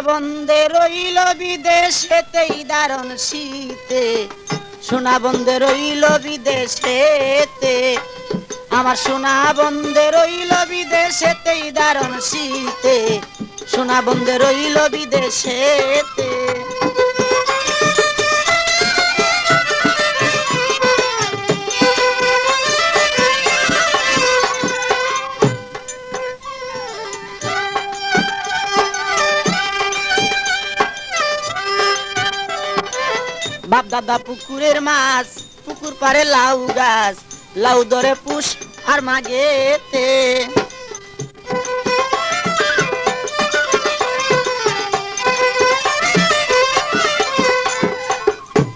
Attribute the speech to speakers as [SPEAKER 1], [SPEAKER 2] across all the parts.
[SPEAKER 1] বন্ধে রইল বিদেশেতেই দারুণ শীতে, সোনা বন্ধে রইল বিদেশেতে, আমার সোনা বন্ধে রইল বিদেশেতেই দারুণ শীতে, সোনা বন্ধে রইল বিদেশেতে। বাপ দাদা পুকুরের মাছ, পুকুর পারে লাউ গাছ, লাউ ধরে পুষ আর মাগেতে।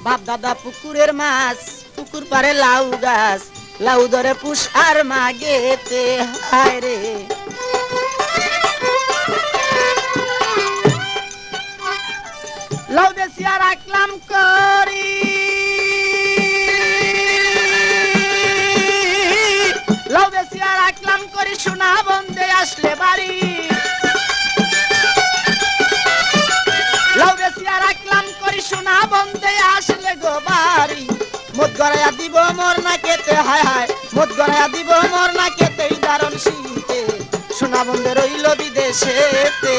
[SPEAKER 1] বাপ দাদা পুকুরের মাছ, পুকুর পারে লাউ গাছ, লাউ ধরে পুষ আর মাগেতে। হায় রে লাউ বেশিয়া রাখলাম করি, লাউ বেশিয়া রাখলাম করি, সোনা বন্ধে আসলে বাড়ি। লাউ বেশিয়া রাখলাম করি, সোনা বন্ধে আসলে গো বাড়ি। মদ গড়াইয়া দিব মোর না কেতে, হায় হায় মদ গড়াইয়া দিব মোর না কেতে, দারুণ শীতে, সোনা বন্ধে রইল বিদেশেতে।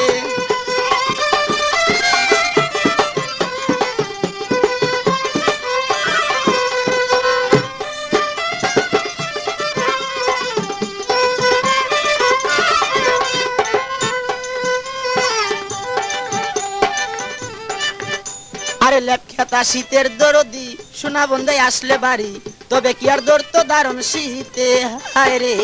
[SPEAKER 1] আরে লেপখেতা শীতের দরদি, সোনা বন্ধে আসলে বাড়ি, তবে কি আর ধরতো দারুণ শীতে। হায় রে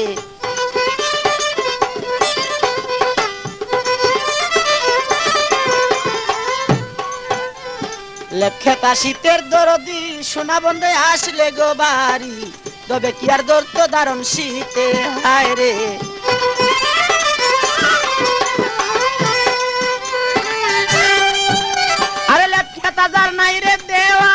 [SPEAKER 1] লেপখেতা শীতের দরদি, সোনা বন্ধে আসলে গো বাড়ি, তবে কি আর ধরতো দারুণ শীতে। হায় রে আরে লেপখেতা যার নাই রে দেওয়ান,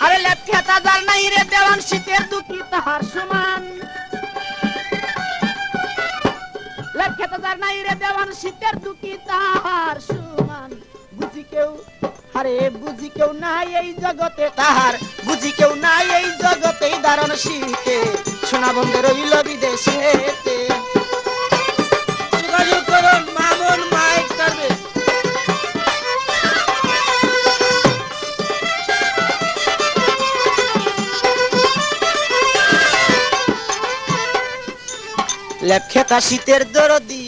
[SPEAKER 1] আরে লেপখেতা যার নাই রে দেওয়ান, শীতের দুঃখী তাহার সমান। লেপখেতা যার নাই রে দেওয়ান, শীতের দুঃখী তাহার সমান। বুঝি কেউ, আরে বুঝি কেউ নাই এই জগতে তাহার, বুঝি কেউ নাই এই জগতে দারুণ শীতে, সোনা বন্ধে রইল বিদেশেতে। যোগাযোগ করুন মামুন মাইক সার্ভিস। লেপখেতা শীতের দরদি,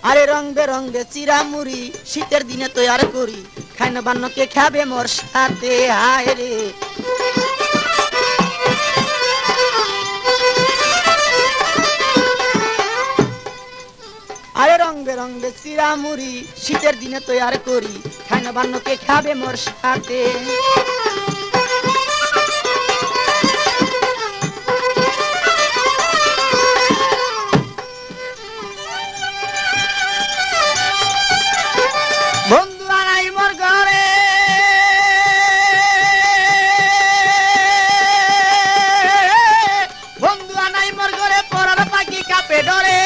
[SPEAKER 1] আরে রং বেরঙ্গে চিরামুড়ি, শীতের দিনে তৈয়ার করি, খাইন বান্নকে খাবে মোর সাথে। হায় রে আরে রং বেরঙ্গে চিরামুড়ি, শীতের দিনে তৈয়ার করি, খাইন বান্নকে খাবে মোর সাথে। বন্ধু আনাই মোর ঘরে, বন্ধু আনাই মোর ঘরে, পরার পাখি কাপে ডরে।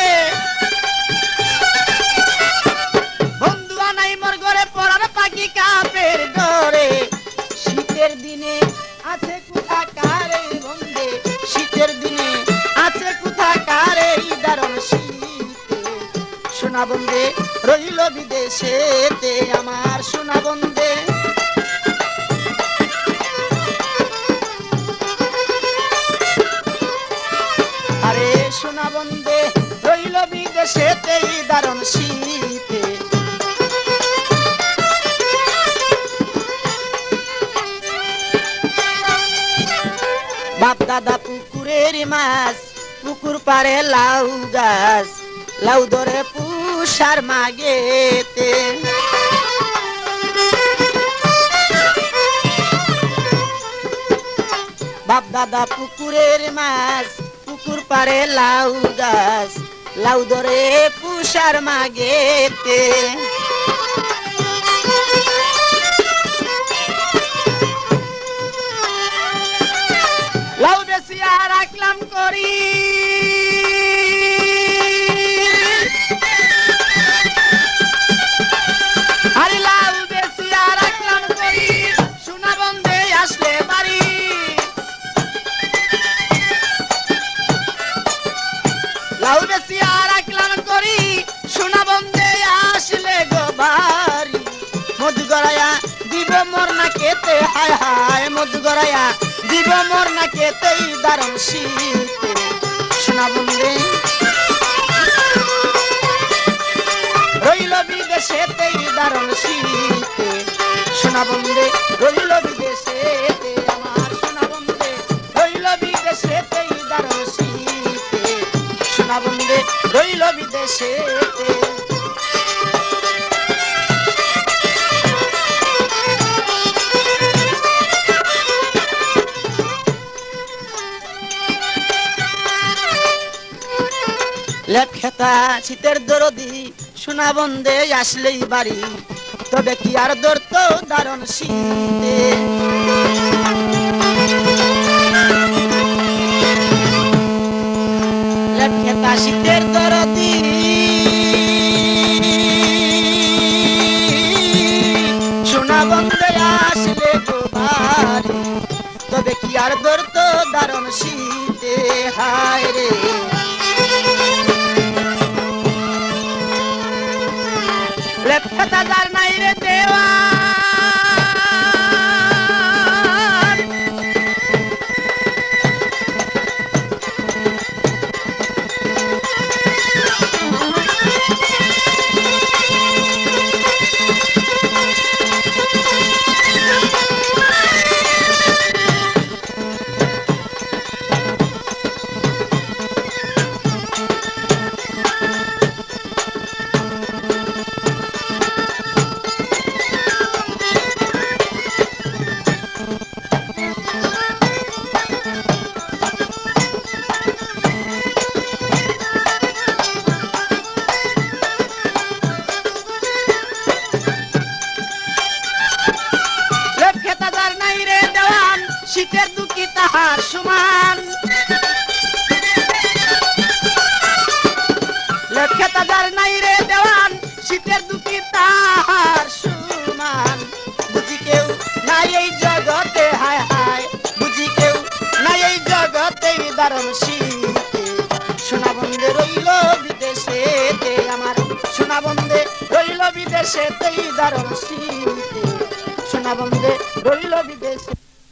[SPEAKER 1] বন্ধু আনাই মোর ঘরে, পরার পাখি কাপের ডরে। শীতের দিনে আছে কোথা কারে বন্ধে, শীতের দিনে আছে কোথা কারে দারুণ শীতে, সোনা বন্ধে রইল বিদেশেতে, আমার সোনা বন্ধে। আরে সোনা বন্ধে রইল বিদেশেতে দারুণ শীতে। বাপ দাদা পুকুরের মাছ, পুকুর পারে লাউ গাছ, লাউ ধরে পুষ আর মাগেতে। বাপ দাদা পুকুরের মাছ, পুকুর পারে লাউ গাছ, লাউ ধরে পুষ আর মাগেতে। লাউ বেশিয়া রাখলাম করি আরে লাউ বেশিয়া রাখলাম করি সোনা বন্ধে আসলে বাড়ি লাউ বেশিয়া রাখলাম করি সোনা বন্ধে আসলে গো বাড়ি মধু গড়াইয়া দিব মোর না কেতে হায় হায় মধু গড়াইয়া দিব মোর না কেতেই দারুণ শীতে সোনা বন্ধে রইল বিদেশেতেই দারুণ শীতে সোনা বন্ধে রইল বিদেশেতে আমার সোনা বন্ধে রইল বিদেশেতেই দারুণ শীতে সোনা বন্ধে রইল বিদেশেতে লেপখেতা শীতের দরদি সোনা বন্ধে আসলেই বাড়ি তবে কি আর দরত দারুণ শীতে লেপখেতা শীতের দরদি সোনা বন্ধে আসলে গো বাড়ি তবে কি আর দরত দারুণ শীতে হায় রে লেপখেতা যার নাই রে দেওয়ান শীতের দুঃখী তাহার সমান লেপখেতা যার নাই রে দেওয়ান শীতের দুঃখী তাহার সমান বুঝি কেউ নাই এই জগতে হায় হায় বুঝি কেউ নাই এই জগতে দারুণ শীতে সোনা বন্ধে রইল বিদেশেতে আমার সোনা বন্ধে রইল বিদেশেতেই দারুণ শীতে সোনা বন্ধে রইল